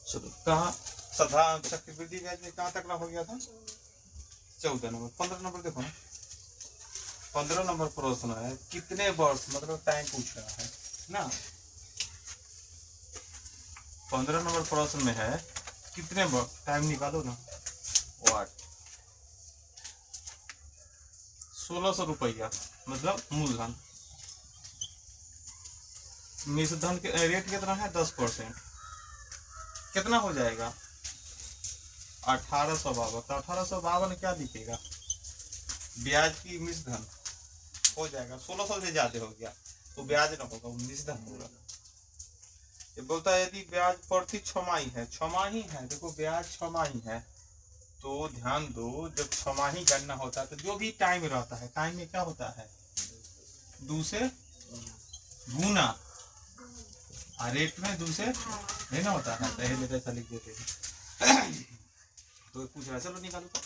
चलो कहाँ साधारण चक्रवृद्धि ब्याज में कहाँ तक हो गया था? 14 नंबर। 15 नंबर देखो ना, 15 नंबर प्रश्न है कितने वर्ष, मतलब टाइम पूछ रहा है ना। 15 नंबर प्रश्न में है कितने वर्ष, टाइम निकालो ना। वाट 1600 रुपया, मतलब मूलधन। मिश्रधन के रेट कितना है? 10%। कितना हो जाएगा? 1852। तो 1852 क्या लिखेगा? ब्याज की मिश्रधन हो जाएगा। 1600 से ज्यादा हो गया तो ब्याज ना होगा, वो मिश्रधन होगा। ये बोलता है यदि ब्याज प्रति छमाही है, छमाही है, देखो ब्याज छमाही है तो ध्यान दो, जब छमाही गणना होता है तो जो भी टाइम रहता है, टाइम में क्या होता है? 2 से गुना, रेट में 2 से है ना होता है, पहले जैसा लिख देते हैं। तो पूछ रहा है, चलो निकालो तो।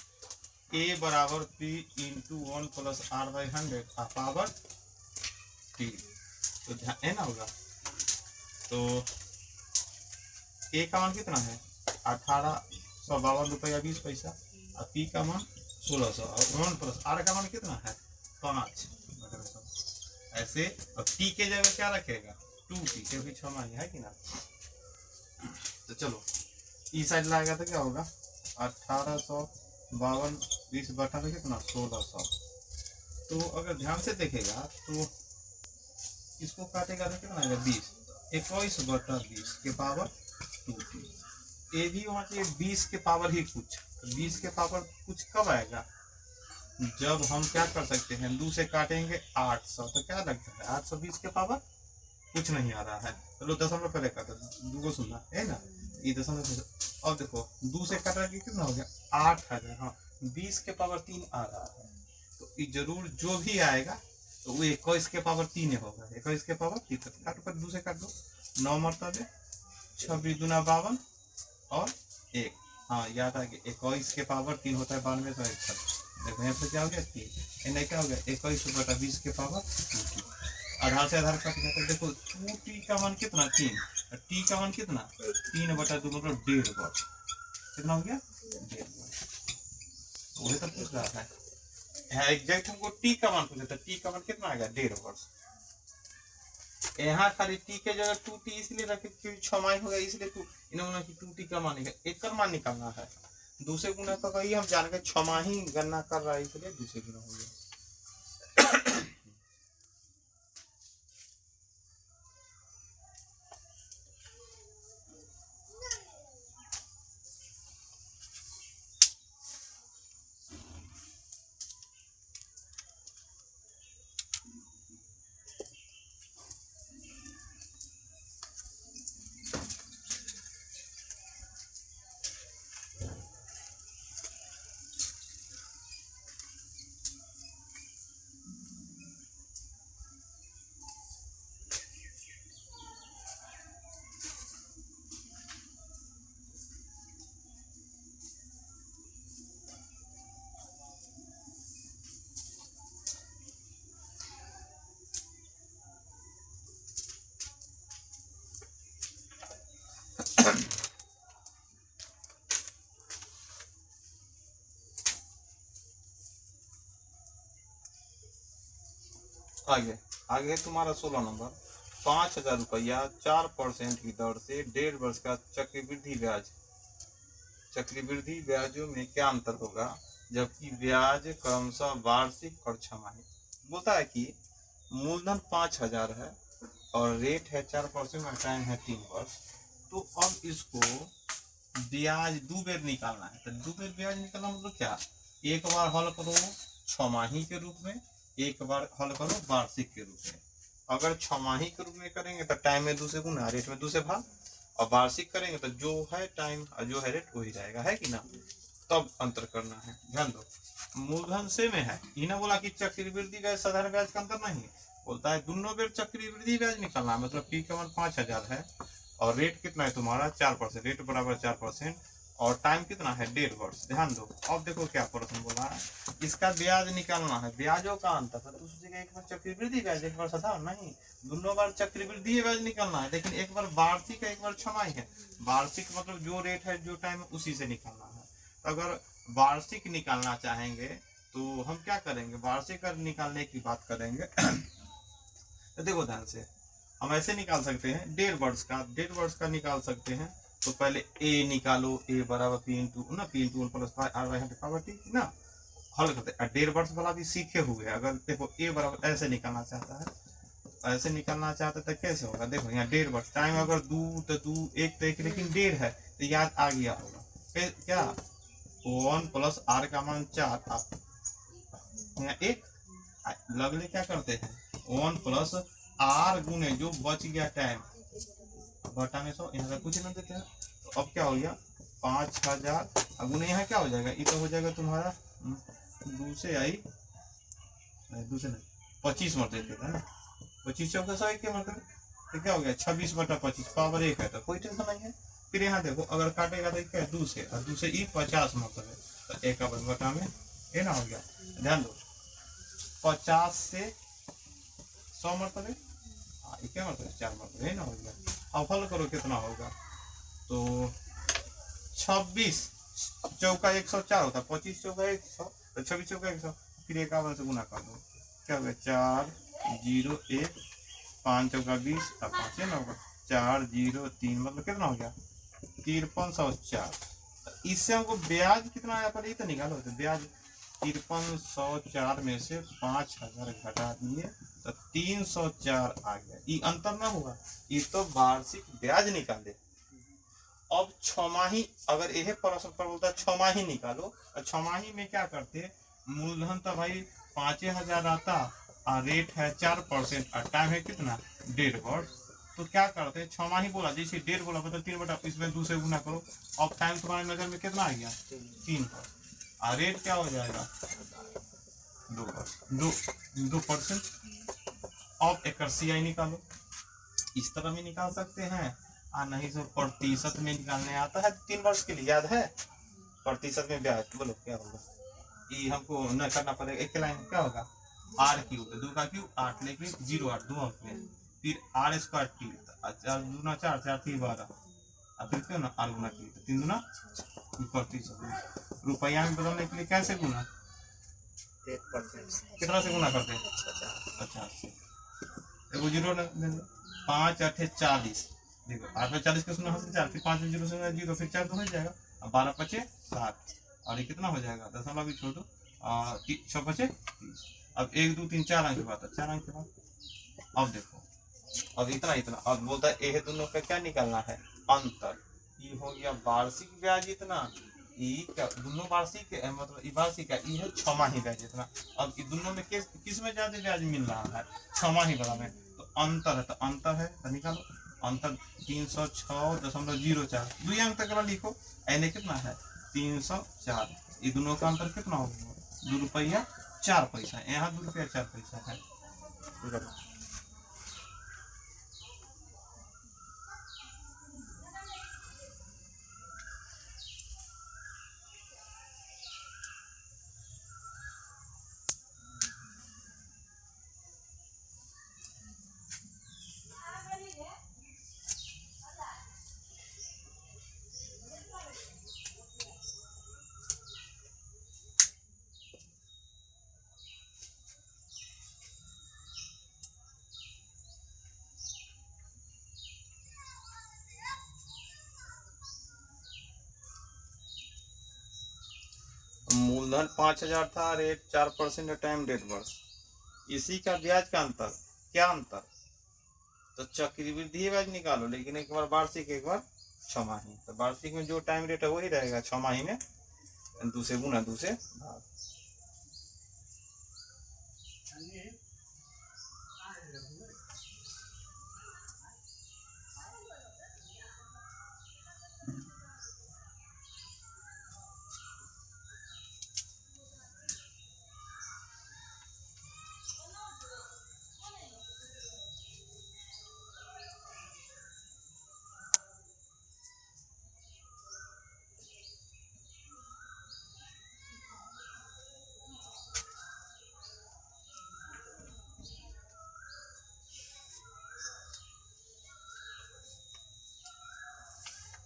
ए बराबर P into 1 plus R by 100 power T, तो ध्यान है ना होगा। तो ए का मान कितना है? 1852 रुपया 20 पैसा, और पी का मान 1600, और 1 प्लस आर का मान कितना है? 5। ऐसे, और टी के जगह क्या रखेगा? 2t, क्योंकि 6 माही है कि ना। तो चलो ई साइड लाएगा तो क्या होगा? 1852 20 बटा तो कितना? 1600। तो अगर ध्यान से देखेगा तो इसको काटेगा तो कितना आएगा? 20। 21 बटा 20 के पावर 2t। ये भी होना चाहिए 20 के पावर ही कुछ। 20 के पावर कुछ कब आएगा? जब हम क्या कर सकते हैं, 2 से काटेंगे 800, तो क्या लगता है? 820 के पावर कुछ नहीं आ रहा है। चलो दशमलव पहले काटो, 2 को सुनना है ना, ये दशमलव। अब देखो 2 से काटा के कितना हो गया? 8000। हाँ, 20 के पावर 3 आ रहा है, तो ये जरूर जो भी आएगा तो वो 21 के पावर 3 होगा। 21 के पावर 3 काटो, पर 2 से काट दो। 9 मरतबे 26 दूना 52 और 1। हाँ याद आ गया, 21 के पावर 3 होता है 9261। देखो यहाँ पे क्या हो गया? 3। नहीं क्या हो गया? 21 बटा 20 के पावर 2t। आधार से आधार कट गया, तो देखो 2t का मान कितना? 3। टी का मान कितना? 3 बटा 2, मतलब 1.5 वर्ष। कितना हो गया? 1.5 वर्ष। वही तो पूछ रहा है एग्जैक्ट हमको टी का मान पूछा था। टी का मान कितना आएगा? 1.5 वर्ष। यहाँ खाली टी के जगह 2t इसलिए रखे क्योंकि 6 माही हो गया, इसलिए इन्होंने 2t का मान निकाल, एक मान निकालना है। 2 से गुना तो कही हम जान के 6 माही गणना कर रहा है, इसलिए 2 से गुना हो गया। आगे आगे तुम्हारा 16 नंबर। 5000 रुपया 4% की दर से 1.5 वर्ष का चक्रवृद्धि ब्याज। चक्रवृद्धि ब्याजों में क्या अंतर होगा जबकि ब्याज क्रमशः वार्षिक और छमाही? बोलता है कि मूलधन 5000 है और रेट है 4% और टाइम है 3 वर्ष। तो अब इसको ब्याज 2 बेर निकालना है। तो 2 बेर ब्याज निकालना मतलब क्या? एक बार हल करो छमाही के रूप में, एक बार हल करो वार्षिक के रूप में। अगर छमाही के रूप में करेंगे तो टाइम में 2 से गुना, रेट में 2 से भाग, और वार्षिक करेंगे तो जो है टाइम और जो है रेट वही रहेगा, है कि ना। तब अंतर करना है, ध्यान दो। मूलधन से में है, इन्हें बोला कि चक्रवृद्धि ब्याज साधारण ब्याज का अंतर नहीं, बोलता है दोनों बेर चक्रवृद्धि ब्याज निकालना है। मतलब पी का मान 5000 है और रेट कितना है तुम्हारा? 4%। रेट बराबर 4%, और टाइम कितना है 1.5 वर्ष। ध्यान दो, अब देखो क्या प्रश्न बोला है, इसका ब्याज निकालना है। ब्याजों का अंतर था, दूसरी जगह एक बार चक्रवृद्धि ब्याज एक बार सदा नहीं, दोनों बार चक्रवृद्धि ब्याज निकालना है, लेकिन एक बार वार्षिक है एक बार छमाही है। वार्षिक मतलब जो रेट है जो टाइम उसी से निकालना है। तो अगर वार्षिक निकालना चाहेंगे तो हम क्या करेंगे, वार्षिक निकालने की बात करेंगे। तो देखो ध्यान से, हम ऐसे निकाल सकते हैं 1.5 वर्ष का निकाल सकते हैं। तो पहले ए निकालो, ए बराबर पी इंटू ना, P into 1 plus R by 100 power T ना, हल करते हैं। 1.5 वर्ष वाला भी सीखे हुए हैं। अगर देखो ए बराबर ऐसे निकालना चाहता है, ऐसे निकालना चाहते तो कैसे होगा, देखो यहाँ 1.5 वर्ष टाइम, अगर 2 तो 2 1 तो 1 लेकिन 1.5 है तो याद आ गया होगा क्या, 1 प्लस आर का मान 4, यहाँ 1 लगले क्या करते हैं 1 प्लस आर गुने जो बच गया टाइम बटा में 100, यहाँ कुछ ना देते हैं। तो अब क्या हो गया 5000 गुने यहाँ क्या हो जाएगा, ये तो हो जाएगा तुम्हारा 2 से आई 2 से नहीं 25 मत देते थे ना, 25 चौका 100 के मतलब तो क्या हो गया 26/25 पावर 1 है, तो कोई टेंशन नहीं है। फिर यहाँ देखो अगर काटेगा तो क्या 2 से, और 2 से ई 50 मतलब है, तो 1 का बटा में ये ना हो गया। ध्यान दो 50 से 100 मतलब है, क्या मतलब 4 मतलब है ना हो गया। अब हल करो कितना होगा, तो 26 चौका 104 होता है, 25 चौका 100, तो 26 चौका 100, फिर 1 से गुना कर दो, क्या होगा 4 0 1 5 चौका 20 और 5 ना होगा 4 0 3 मतलब कितना हो गया 5304। इससे हमको ब्याज कितना आया पर ये तो निकालो, तो ब्याज 5304 में से 5000 घटा दिए तो 304 आ गया। ये अंतर ना हुआ, ये तो वार्षिक ब्याज निकाले। अब छमाही, अगर यह प्रश्न पर बोलता है छमाही निकालो, और छमाही में क्या करते, मूलधन तो भाई 5000 आता और रेट है 4% और टाइम है कितना 1.5 वर्ष। तो क्या करते हैं छमाही बोला, जैसे 1.5 बोला मतलब 3 बटा इसमें 2 से गुना करो। अब टाइम तुम्हारे नजर में कितना आ गया 3 वर्ष, और रेट क्या हो जाएगा 2%। अब एक CI निकालो, इस तरह में निकाल सकते हैं, और नहीं तो प्रतिशत में निकालने आता है 3 वर्ष के लिए, याद है प्रतिशत में ब्याज, बोलो क्या होगा, ये हमको न करना पड़ेगा। एक लाइन क्या होगा आर क्यू, 2 का क्यू 8 लेकिन 0 8 2 अंक में, फिर आर स्क्वायर टी, 4 दूना 4 4 3 12, और फिर क्यों ना आर गुना टी, 3 दूना प्रतिशत। रुपया में बदलने के लिए कैसे गुना 1% कितना से गुना करते हैं 50 से, एगो 0 5 8 40, देखो 8 में 40 का शून्य हासिल 4, फिर 5 में 0 से 0, फिर 4 तो हो जाएगा, अब 12 पचे 7, और ये कितना हो जाएगा दशमलव भी छोड़ दो, 6 पचे 30। अब 1 2 3 4 अंक के बाद 4 अंक के बाद। अब देखो अब इतना अब बोलता है ये दोनों का क्या निकालना है अंतर, ये हो गया वार्षिक ब्याज इतना, ये दोनों वार्षिक मतलब ये वार्षिक है, ये है छमाही ब्याज इतना। अब ये दोनों में किस में ज्यादा ब्याज मिल रहा है छमाही वाला में, तो अंतर है, तो अंतर है तो निकालो अंतर 306.04, 2 अंक तक लिखो, एने कितना है 304, ये दोनों का अंतर कितना होगा 2 रुपया 4 पैसा, यहाँ 2 रुपया 4 पैसा है। मूलधन 5000 था, रेट 4% टाइम 1.5 वर्ष, इसी का ब्याज का अंतर क्या अंतर, तो चक्रवृद्धि ब्याज निकालो, लेकिन एक बार वार्षिक एक बार छमाही, तो वार्षिक में जो टाइम रेट है वही रहेगा, छमाही में 2 से गुना 2 से भाग।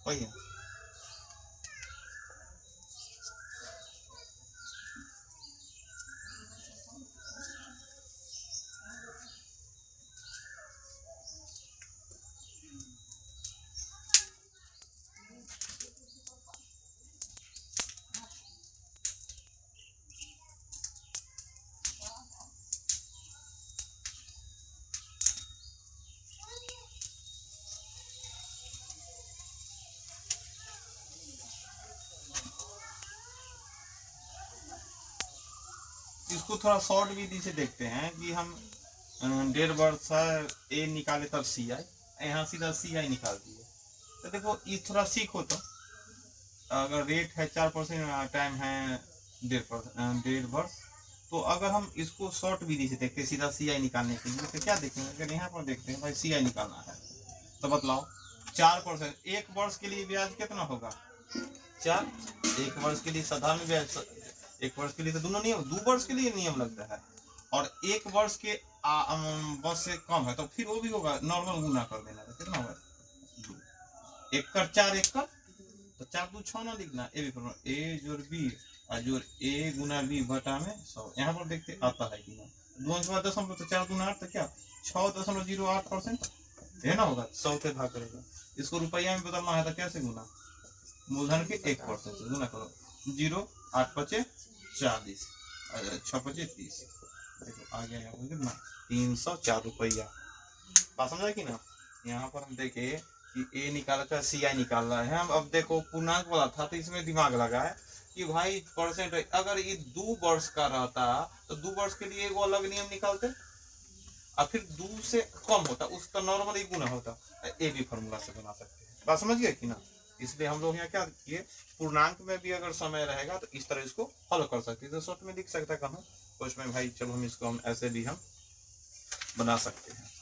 वही है। इसको थोड़ा शॉर्ट विधि से देखते हैं कि हम 1.5 वर्ष ए निकाले तब सी आई, यहाँ सीधा सी आई निकाल दिए। तो देखो ये थोड़ा सीखो, तो अगर रेट है 4%, टाइम है 1.5 वर्ष, तो अगर हम इसको शॉर्ट विधि से देखते हैं सीधा सी आई निकालने के लिए, तो क्या देखेंगे? अगर यहाँ पर देखते हैं भाई सी आई निकालना है, तो बतलाओ 4%, 1 वर्ष के लिए ब्याज कितना होगा? 4। 1 वर्ष के लिए साधारण ब्याज, 1 वर्ष के लिए तो दोनों नियम, 2 वर्ष के लिए नियम लगता है, और 1 वर्ष के वर्ष से कम है तो फिर वो भी होगा, नॉर्मल गुना कर देना है। कितना होगा? 2। 1 कर 4, 1 कर तो 4 2 6 ना लिखना, ए भी ए जोड़ बी और जोड़ ए गुना बी बटा में 100। यहाँ पर देखते आता है कि ना 2 के बाद 10 तो 4 दूना 8, तो क्या 6.08% है ना, होगा 100 से भाग करेगा। इसको रुपया में बदलना है तो कैसे गुना? मूलधन के 1% से गुना करो, 0 8 5 40 6 5 30, देखो आ गया यहाँ पर कितना? 304 रुपया। बात समझा कि ना? यहाँ पर हम देखे कि ए निकाला था, सी आई निकाल रहा है हम। अब देखो पूर्णांक वाला था तो इसमें दिमाग लगाए कि भाई परसेंट, अगर ये 2 वर्ष का रहता तो 2 वर्ष के लिए वो अलग नियम निकालते, और फिर 2 से कम होता उसका नॉर्मल ही गुना होता, ए भी फॉर्मूला से बना सकते हैं। बात समझ गए कि ना? इसलिए हम लोग यहाँ क्या किए, पूर्णांक में भी अगर समय रहेगा तो इस तरह इसको हल कर सकते हैं। तो शॉर्ट में लिख सकता कहाँ तो उसमें भाई चलो हम इसको हम ऐसे भी हम बना सकते हैं।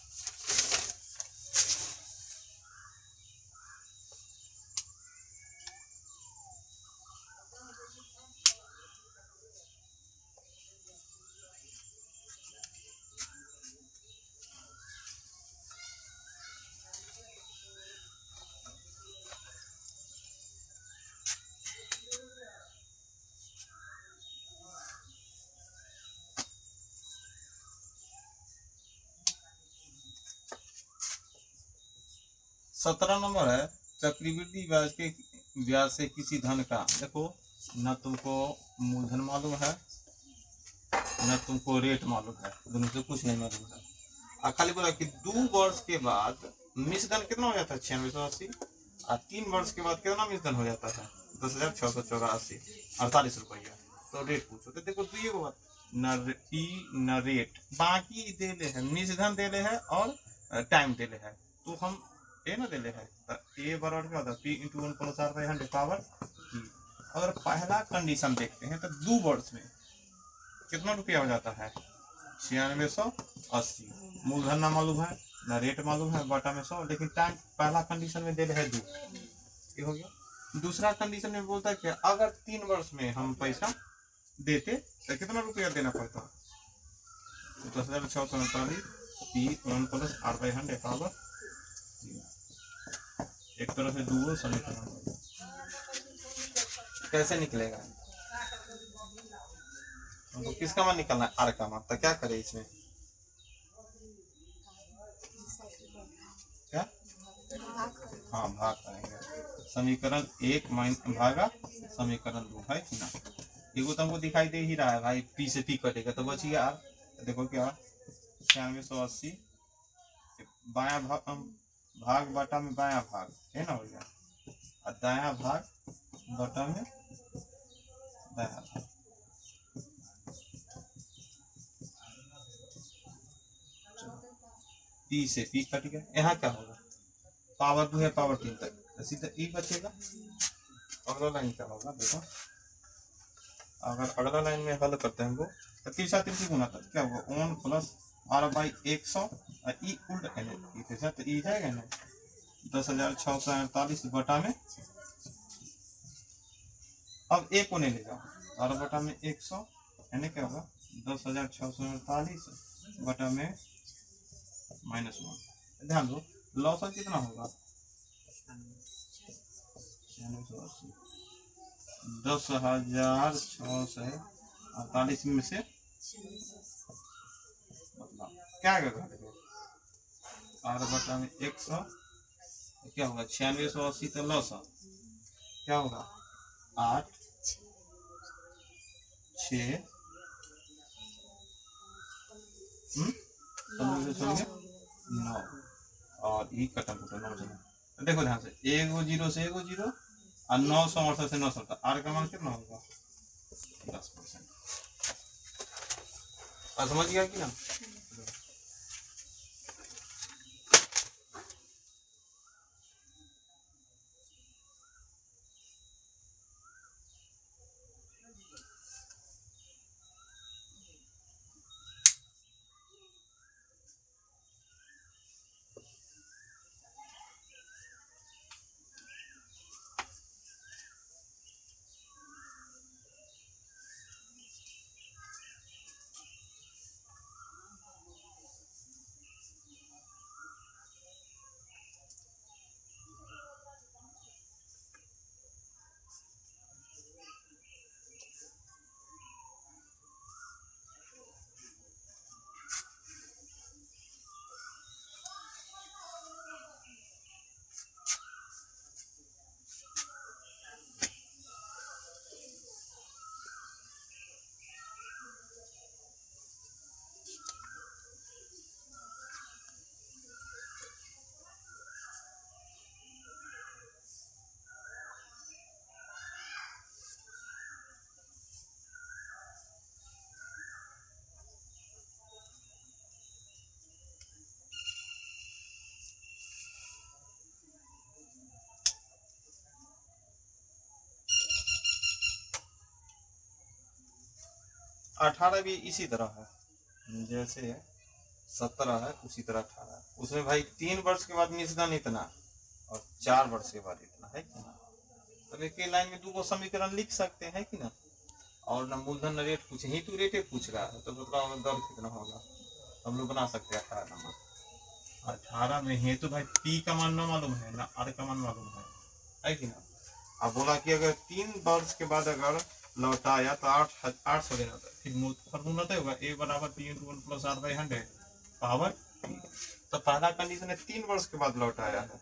सत्रह नंबर है, चक्रवृद्धि ब्याज से किसी धन का, देखो न तुमको मूलधन मालूम है न तुमको रेट मालूम है, दोनों से कुछ नहीं मालूम है। खाली बोला कि 2 वर्ष के बाद मिश्रधन कितना हो जाता है? 9680। और 3 वर्ष के बाद कितना मिश्रधन हो जाता है? 10,684, 48 रुपया। तो रेट पूछो तो देखो तो ये बात न पी न रेट, बाकी देले है, मिश्रधन देले है और टाइम देले है, तो हम ए ना देले है तो ए बराबर क्या होता है? पी इंटू 1 + r/100 पावर ई। अगर पहला कंडीशन देखते हैं तो 2 वर्ष में कितना रुपया हो जाता है? 9680। मूलधन ना मालूम है ना रेट मालूम है, बटा में 100, लेकिन टाइम पहला कंडीशन में दे रहे 2, ये हो गया। दूसरा कंडीशन में बोलता है क्या, अगर 3 वर्ष में हम पैसा देते तो कितना रुपया देना पड़ता? 10,649 पी 1 + r/100 पावर, एक तरह से 2 समीकरण कैसे निकलेगा? तो किसका मान निकलना है? आर का मान। तो क्या करें इसमें? क्या? हाँ भाग करेंगे। समीकरण 1 भागा समीकरण 2 है कि ना? एगो तो हमको दिखाई दे ही रहा है भाई, पी से पी कटेगा तो बचिए आर। देखो क्या 9680 बाया भाग बटा में बाया भाग है ना, हो गया, और दाया भाग बटा में दाया भाग। पी से पी कट गया, यहाँ क्या होगा? पावर 2 है पावर 3 तक, सीधा ई बचेगा। अगला लाइन क्या होगा? देखो अगर अगला लाइन में हल करते हैं हमको तो 3 गुना तक क्या होगा? 1 + r/100 और ई उल्टा है तो ई जाएगा ना 10,648 बटा में, अब एक को नहीं ले जाओ, r बटा में 100 यानी क्या होगा? 10,648 बटा में -1। ध्यान दो लॉस कितना होगा? 9680 10,648 में से मतलब क्या घट गया 8/100 क्या होगा 9680 तो लॉस क्या होगा 8 6 9 और ई कटन को 9 से देखो ध्यान से एगो जीरो से एगो जीरो और 968 से 968 आर का मान कितना होगा 10%। समझ गया कि ना। 18 भी इसी तरह है जैसे 17 है उसी तरह 18 है। उसमें भाई 3 वर्ष के बाद निष्धन इतना और 4 वर्ष के बाद इतना है कि ना। तो एक लाइन में 2 समीकरण लिख सकते हैं कि ना। और ना मूलधन न रेट पूछे ही तो रेटे पूछ रहा है तो बताओ दर कितना होगा हम लोग बना सकते हैं 18 नंबर 18 में है तो भाई पी का मान ना मालूम है ना आर का मान मालूम है कि ना। अब बोला कि अगर 3 वर्ष के बाद अगर लौटाया तो 800 देना था फिर फॉर्मूला तो होगा ए बराबर P into 1 plus R by 100 power. तो पहला कंडीशन है 3 वर्ष के बाद लौटाया है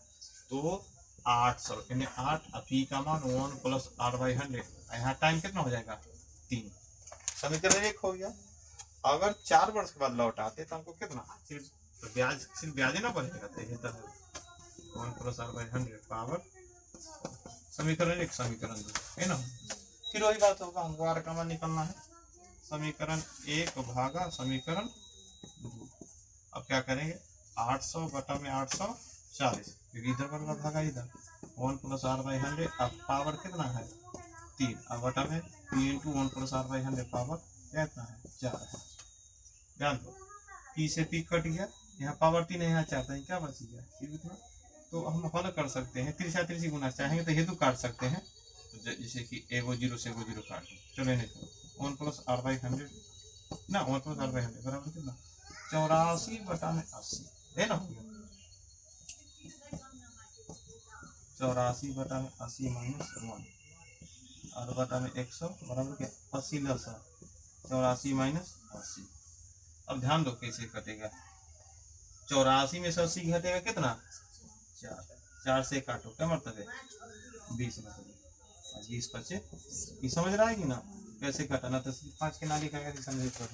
तो 800 यानी 8 पी का मान 1 प्लस आर बाई 100 यहाँ टाइम कितना हो जाएगा 3 समीकरण 1 हो गया। अगर 4 वर्ष के बाद लौटाते तो हमको कितना सिर्फ ब्याज ही ना बढ़ेगा तो 1 प्लस आर बाई 100 पावर समीकरण 1 समीकरण 2 है ना। फिर वही बात होगा हमको आर का मान निकालना है समीकरण 1 भागा समीकरण 2। अब क्या करेंगे 800 बटा में 840 इधर बना भागा इधर 1 प्लस आर बाई 100 अब पावर कितना है 3 अब बटा में P into 1 plus R by 100 power कितना है 4 है। ध्यान दो पी से पी कट गया यहाँ पावर 3 यहाँ 4 है क्या बच गया इतना। तो हम हल कर सकते हैं तिरछा तिरछी गुना चाहेंगे तो हेतु काट सकते हैं जैसे कि एगो जीरो से एगो जीरो काट चलो नहीं चलो 1 प्लस आर बाई 100 ना 1 प्लस आर बाई 100 बराबर कितना 84 बटा में 80 है ना 84 बटा में 80 माइनस 1 और बटा में 100 बराबर क्या 80 लस 84 माइनस 80। अब ध्यान दो कैसे कटेगा 84 में से 80 घटेगा कितना 4 से काटो क्या मतलब है 20 मतलब 20 बचे ये समझ रहा है कि ना कैसे काटना तो 5 के नाली का समझ करो।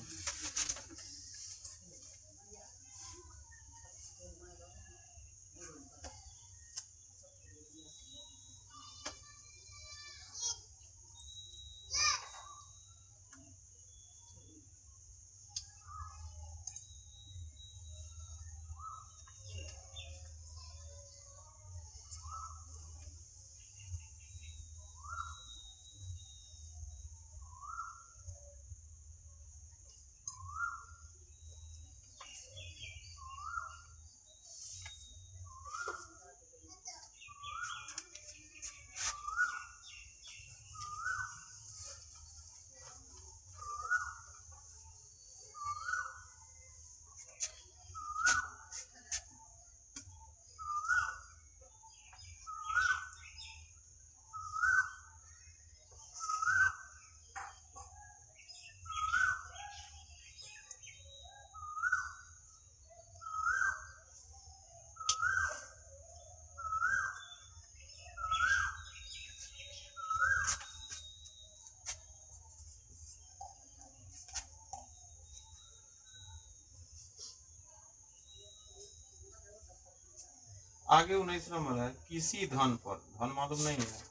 आगे 19 नंबर है, किसी धन पर, धन मालूम नहीं है,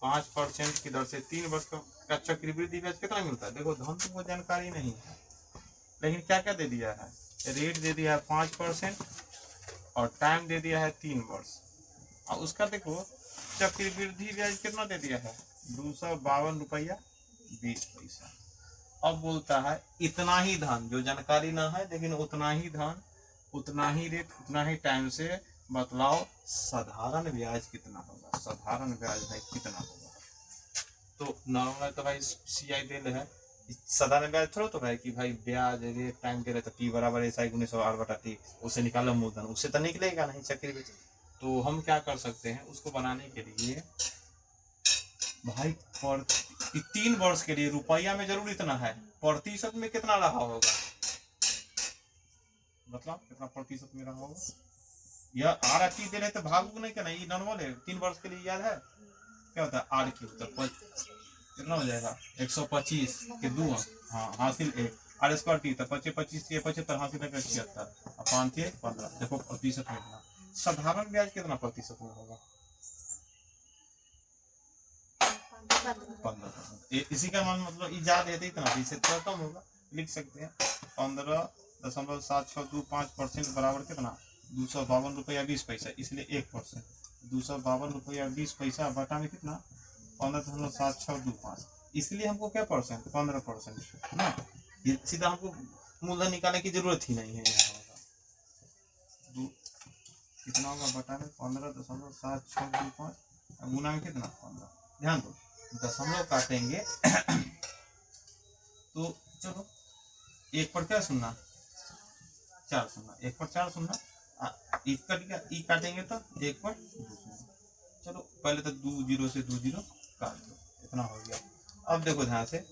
5% की दर से 3 वर्ष का चक्रवृद्धि ब्याज कितना मिलता है। देखो धन तुमको जानकारी नहीं है, लेकिन क्या क्या दे दिया है, रेट दे दिया है 5% और टाइम दे दिया है 3 वर्ष। और उसका देखो चक्रवृद्धि ब्याज कितना दे दिया है, 252 रुपया 20 पैसा। अब बोलता है इतना ही धन, जो जानकारी ना है लेकिन उतना ही धन, उतना ही रेट, उतना ही टाइम से बतलाओ साधारण ब्याज कितना होगा। साधारण ब्याज भाई कितना होगा, तो नॉर्मल तो भाई CI दे है, साधारण ब्याज थोड़ा तो भाई कि भाई ब्याज रेट टाइम दे रहे तो T बराबर SI × 100R/T, उससे निकालो मूलधन, उससे तो निकलेगा नहीं चक्रवृद्धि। तो हम क्या कर सकते हैं, उसको बनाने के लिए भाई पर 3 वर्ष के लिए रुपया में जरूर इतना है, प्रतिशत में कितना रहा होगा, मतलब कितना प्रतिशत में रहा होगा। यह R/T दे रहे तो भाग नहीं करना, ये नॉर्मल है 3 वर्ष के लिए, याद है क्या होता है R/Q, तो कितना हो जाएगा 125 के 2, हाँ हासिल 1 R²T, तो 25 के 75 हासिल 76 और 5 के 15। देखो प्रतिशत में कितना, साधारण ब्याज कितना प्रतिशत में होगा 15%। इसी का मान मतलब इजाद है इतना, इससे थोड़ा कम होगा, लिख सकते हैं 15.7625% बराबर कितना 252 रुपया 20 पैसा, इसलिए 1%, 252 रुपया 20 पैसा बटा में कितना 15.7625, इसलिए हमको क्या परसेंट 15% ना, ये सीधा हमको मूलधन निकालने की जरूरत ही नहीं है। यहाँ होगा कितना होगा बटा में 15.7625 गुना में कितना 15, ध्यान दो दशमलव काटेंगे तो चलो 1 पर क्या सुनना 4 सुनना, 1 पर 4 सुनना, ई काटेंगे तो 1 पर 2 सुनना। चलो पहले तो 2 0 से 2 0 काट दो, इतना हो गया। अब देखो ध्यान से,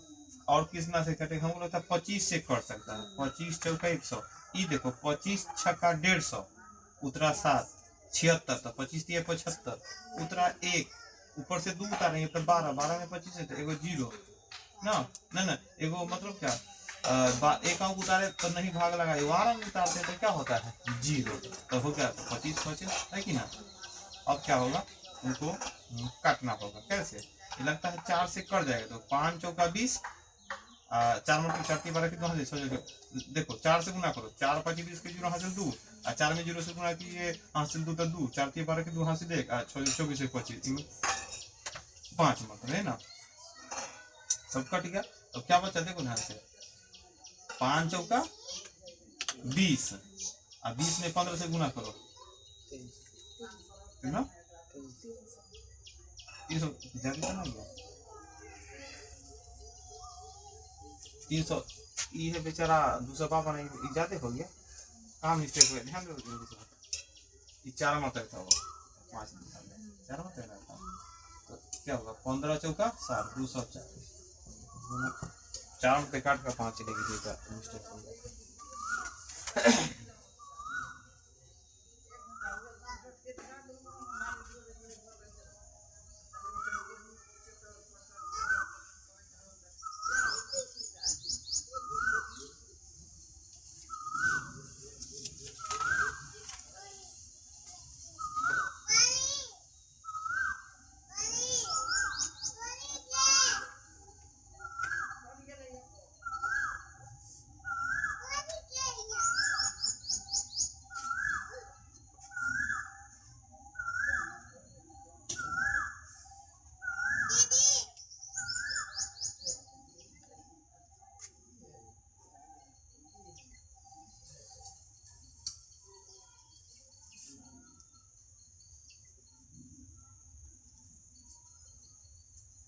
और कितना से कटेगा, हमको लगता है 25 से कट सकता है, 25 चौका 100, ये देखो 25 छक्का 150, उतरा 7 76, तो 25 दिए 75, उतरा 1, ऊपर से 2 उतारेंगे तो 12, 12 में 25 है तो एगो 0 ना, ना एगो मतलब क्या एक अंक उतारे तो नहीं भाग लगा, अंक उतारते तो क्या होता है 0, तो हो गया 25 25 है कि ना। अब क्या होगा, उनको काटना होगा, कैसे, ये लगता है 4 से कट जाएगा, तो 5 चौका 20, 4 मतलब 4 12 कितना हो जाएगा, देखो 4 से गुना करो, 4 5 20 के 0 हासिल 2, 4 में 0 से गुना किए हासिल 2 तो 2, 4 12 के 2 हासिल 1, 24 से 25 5 मतलब है ना, सब कट गया। तो क्या बचा, देखो ध्यान से 5 चौका 20 और 20 में 15 से गुना करो ना, 300 ये बेचारा दूसरा पापा नहीं ज्यादा हो गया, काम मिस्टेक हो गया, ध्यान दो ये 4 मतलब था वो 5 4 मतलब था, तो क्या होगा 15 चौका 60 240, 4 पे काट का 5 लेके देगा, मिस्टेक हो गया।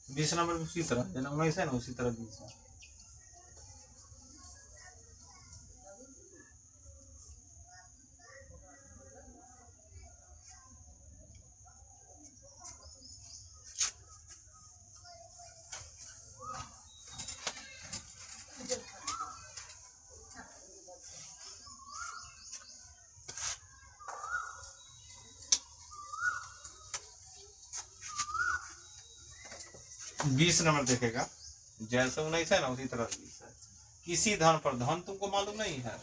20 नंबर उसी तरह जना 19 है ना, उसी तरह 20 है। बीस नंबर देखेगा, जैसे 19 है ना उसी तरह 20 है। किसी धन पर, धन तुमको मालूम नहीं है,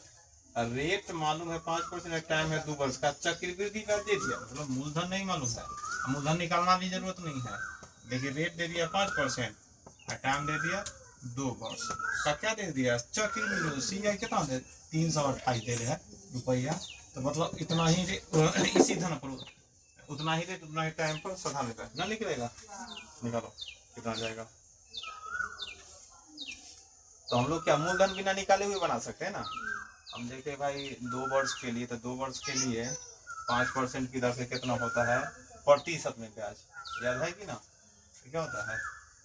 रेट मालूम है 5%, टाइम है 2 वर्ष का, चक्रवृद्धि ब्याज दे दिया, मतलब मूलधन नहीं मालूम है, मूलधन निकालना भी जरूरत नहीं है, लेकिन रेट दे दिया 5% और टाइम दे दिया 2 वर्ष का, क्या दे दिया चक्रवृद्धि। सीआई कितना दे 328 दे रहे हैं रुपया, तो मतलब इतना ही इसी धन पर उतना ही रेट उतना ही टाइम पर साधारण ब्याज ना निकलेगा। निकालो कितना जाएगा। तो हम लोग क्या मूलधन बिना निकाले हुए बना सकते हैं ना। हम देखे भाई 2 वर्ष के लिए, तो 2 वर्ष के लिए 5% की दर से कितना होता है प्रतिशत में ब्याज, याद है कि ना। तो क्या होता है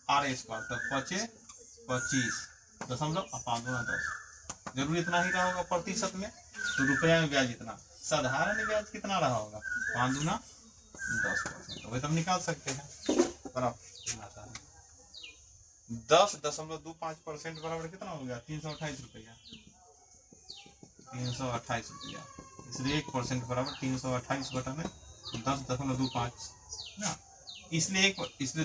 आर स्क्वायर, तो 25.10, जरूर इतना ही रहा होगा प्रतिशत में, तो रुपया में ब्याज इतना, साधारण ब्याज कितना रहा होगा 5 दूना 10%, तो वही तो हम निकाल सकते हैं। आता है 10.25% बराबर कितना हो गया 328 रुपया, 328 रुपया, इसलिए 1% बराबर 328 बटा में 10.25 ना, इसलिए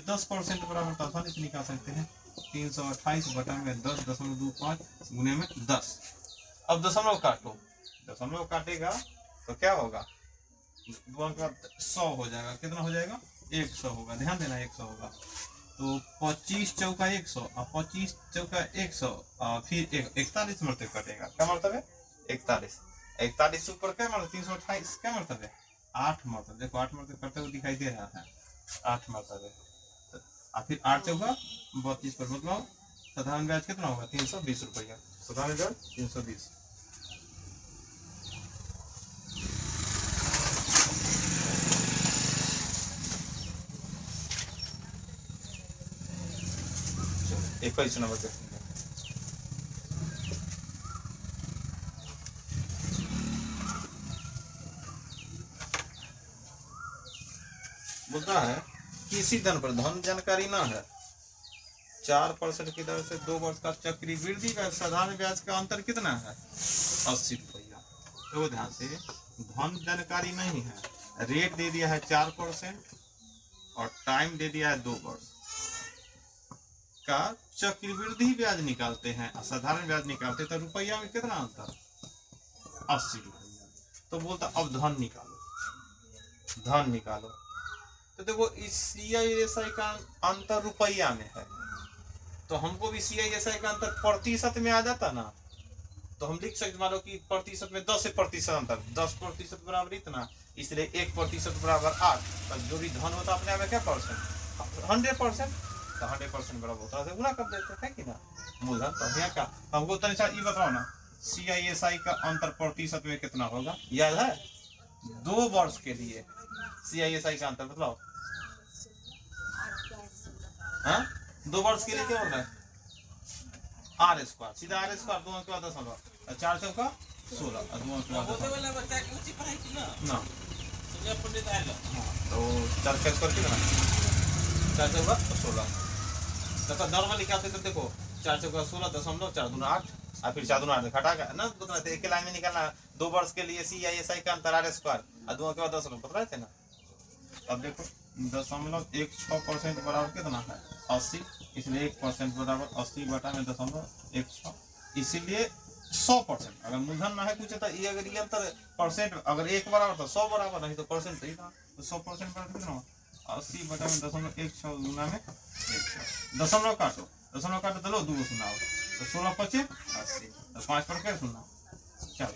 10% बराबर तो आसानी से निकाल सकते हैं 328 बटा में 10.25 गुने में 10। अब दशमलव काटो, दशमलव काटेगा तो क्या होगा 2 अंक 100 हो जाएगा, कितना हो जाएगा 100 होगा, ध्यान देना 100 होगा। तो 25 चौका 100 और 25 चौका 100 और फिर 41 मरतबे कटेगा, क्या मतलब है 41 से ऊपर क्या मतलब 328 क्या मतलब है 8 मरतबे, देखो 8 मरतबे करते हुए दिखाई दे रहा है 8 मरतबे, और फिर 8 चौका 32 पर, मतलब साधारण ब्याज कितना होगा 320 रुपया, साधारण ब्याज 320। एक 21 नंबर देखेंगे, बोलता है किसी धन पर धन जानकारी ना है 4% की दर से 2 वर्ष का चक्रवृद्धि ब्याज, साधारण ब्याज का अंतर कितना है 80 रुपया। तो ध्यान से धन जानकारी नहीं है, रेट दे दिया है 4% और टाइम दे दिया है 2 वर्ष का, चक्रवृद्धि ब्याज निकालते हैं और साधारण ब्याज निकालते हैं, तो रुपया में कितना अंतर 80 रुपया। तो बोलता अब धन निकालो, धन निकालो, तो देखो इस CISI का अंतर रुपया में है, तो हमको भी CISI का अंतर प्रतिशत में आ जाता ना, तो हम लिख सकते मान लो कि प्रतिशत में 10% अंतर, 10% बराबर इतना, इसलिए 1% बराबर 8, तो जो भी धन होता अपने आप में क्या परसेंट 100%, तो 100% बराबर होता है गुना कर देते हैं कि ना मूलधन। तो यहाँ का हमको तनिक ये बताओ ना CISI का अंतर प्रतिशत में कितना होगा, याद है 2 वर्ष के लिए CISI का अंतर बताओ, हाँ 2 वर्ष के लिए क्या होगा आर स्क्वायर, सीधा आर स्क्वायर 2 अंक 10 4 चौका 16 और 2 अंक ना, तो 4 का स्क्वायर कितना 4 चौका 16, तो नॉर्मल निकालते तो देखो 4 चौका 16.4 दूना 8 और फिर 4 दूना 8 घटा का ना, तो एक लाइन में निकालना 2 वर्ष के लिए CISI का अंतर आर स्क्वायर और 2 अंक 10 बता रहे थे ना। अब देखो 0.16% बराबर कितना है 80, इसलिए 1% बराबर 80 बटा में 0.16, इसीलिए 100%। अगर मूलधन ना है कुछ तो ये अगर ये अंतर परसेंट अगर 1 बराबर तो 100 बराबर, नहीं तो परसेंट सही था, तो 100% बराबर कितना 80 बटा में 0.16 गुना में 100, दशमलव काटो तो लो 2 सुनाओ, तो 16 25 80, तो 5 पर क्या सुना 4।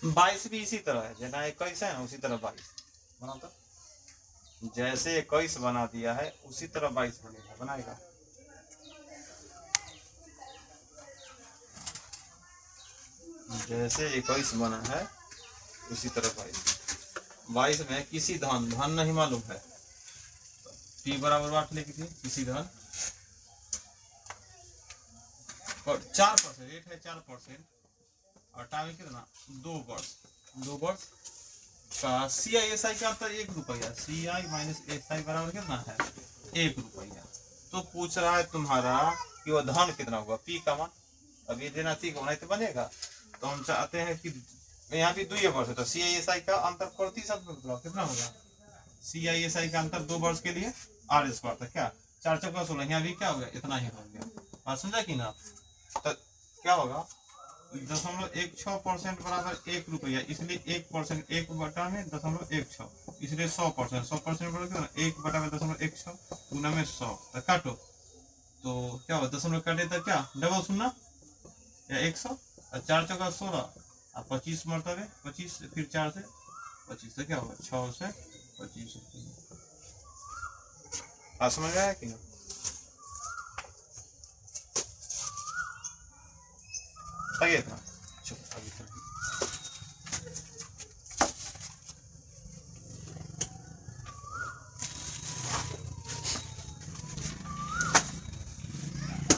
बाईस भी इसी तरह है, जना 21 है ना उसी तरह 22 बना, तो जैसे 21 बना दिया है उसी तरह 22 बनेगा, बनाएगा। जैसे 21 बना है उसी तरह 22 में किसी धन नहीं मालूम है, टी बराबर 8 लिख दिए, इसी तरह। और 4% रेट है 4%, और टाइम कितना 2 वर्ष का। CI/SI का अंतर 1 रुपया, CI माइनस SI बराबर कितना है 1 रुपया। तो पूछ रहा है तुम्हारा कि वह धन कितना होगा, P का मान। अब ये देना ठीक होना तो बनेगा, तो हम चाहते हैं कि यहाँ भी 2 वर्ष है, तो CI/SI का अंतर प्रतिशत में बताओ कितना होगा। CI/SI का अंतर 2 वर्ष के लिए R² था क्या, 4 चौका 16, यहाँ भी क्या हो गया इतना ही हो गया। बात समझा कि ना। तो क्या होगा 0.16% बराबर 1 रुपया, इसलिए 1%, 1 में 0.16, इसलिए 100%, 100% बराबर 1/0.16 गुना में 100, तो काटो तो क्या होगा, दशमलव काटे तो क्या डबल शून्य या 100, और 4 चौका 16, और 25 मरतबे 25, फिर 4 से 25, तो क्या होगा 6 से 25। बात समझ आया कि ना। सही है था। चलो आगे।